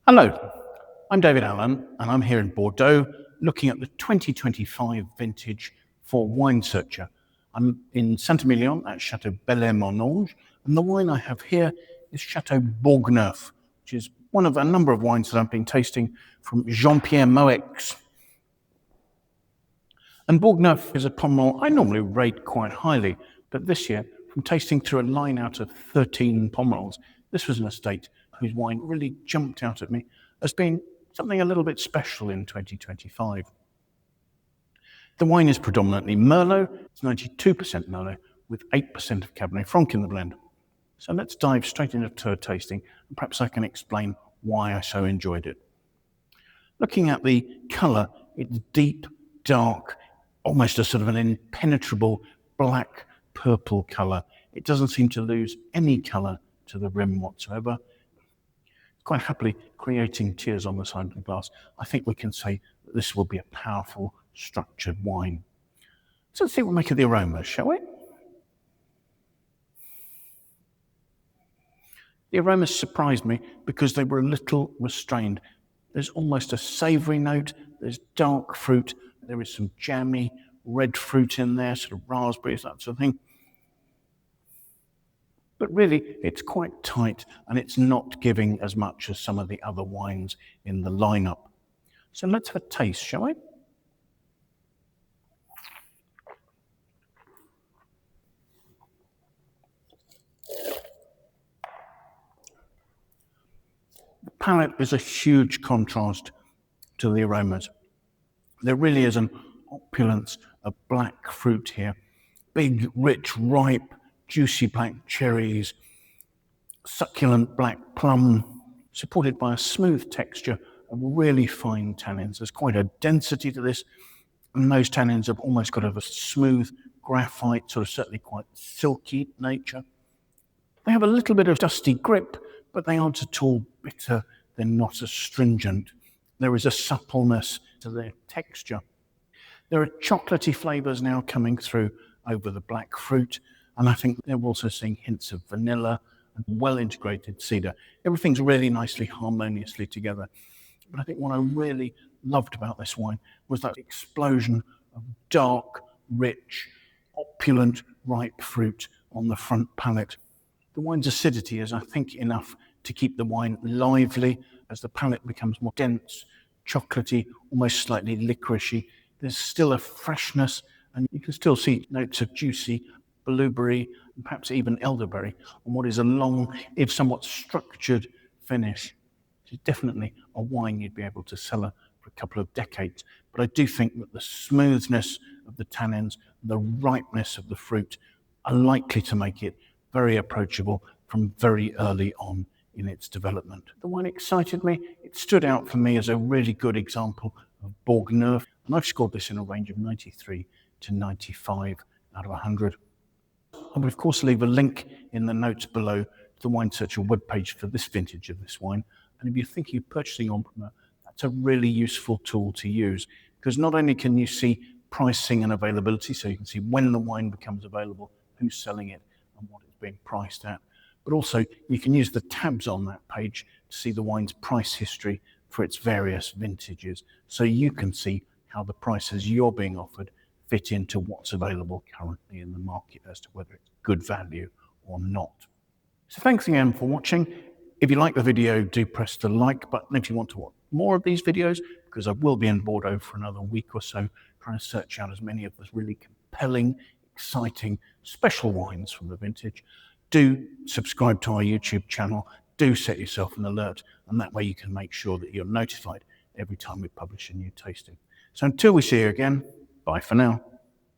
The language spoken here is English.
Hello, I'm David Allen and I'm here in Bordeaux looking at the 2025 vintage for winesearcher. I'm in Saint-Emilion at Chateau Belair Monange, and the wine I have here is Chateau Bourgneuf, which is one of a number of wines that I've been tasting from Jean-Pierre Moueix. And Bourgneuf is a Pomerol I normally rate quite highly, but this year, from tasting through a line out of 13 Pomerols, this was an estate whose wine really jumped out at me as being something a little bit special in 2025. The wine is predominantly Merlot. It's 92% Merlot with 8% of Cabernet Franc in the blend. So let's dive straight into a tasting, and perhaps I can explain why I so enjoyed it. Looking at the colour, it's deep, dark, almost a sort of an impenetrable black purple colour. It doesn't seem to lose any colour to the rim whatsoever. Quite happily creating tears on the side of the glass. I think we can say that this will be a powerful, structured wine. So let's see what we make of the aromas, shall we? The aromas surprised me because they were a little restrained. There's almost a savoury note, there's dark fruit, there is some jammy red fruit in there, sort of raspberries, that sort of thing. But really, it's quite tight and it's not giving as much as some of the other wines in the lineup. So let's have a taste, shall we? The palate is a huge contrast to the aromas. There really is an opulence of black fruit here. Big, rich, ripe, juicy black cherries, succulent black plum, supported by a smooth texture of really fine tannins. There's quite a density to this, and those tannins have almost got a smooth graphite, sort of certainly quite silky nature. They have a little bit of dusty grip, but they aren't at all bitter. They're not astringent. There is a suppleness to their texture. There are chocolatey flavours now coming through over the black fruit, and I think they're also seeing hints of vanilla and well-integrated cedar. Everything's really nicely, harmoniously together. But I think what I really loved about this wine was that explosion of dark, rich, opulent, ripe fruit on the front palate. The wine's acidity is, I think, enough to keep the wine lively as the palate becomes more dense, chocolatey, almost slightly licoricey. There's still a freshness, and you can still see notes of juicy blueberry, and perhaps even elderberry, on what is a long, if somewhat structured finish. It's definitely a wine you'd be able to cellar for a couple of decades. But I do think that the smoothness of the tannins, the ripeness of the fruit are likely to make it very approachable from very early on in its development. The wine excited me. It stood out for me as a really good example of Bourgneuf, and I've scored this in a range of 93 to 95 out of 100. I will, of course, leave a link in the notes below to the winesearcher webpage for this vintage of this wine. And if you're thinking of purchasing En-Primeur, that's a really useful tool to use, because not only can you see pricing and availability, so you can see when the wine becomes available, who's selling it, and what it's being priced at, but also you can use the tabs on that page to see the wine's price history for its various vintages, so you can see how the prices you're being offered fit into what's available currently in the market as to whether it's good value or not. So thanks again for watching. If you like the video, do press the like button if you want to watch more of these videos, because I will be in Bordeaux for another week or so, trying to search out as many of the really compelling, exciting, special wines from the vintage. Do subscribe to our YouTube channel. Do set yourself an alert, and that way you can make sure that you're notified every time we publish a new tasting. So until we see you again, bye for now.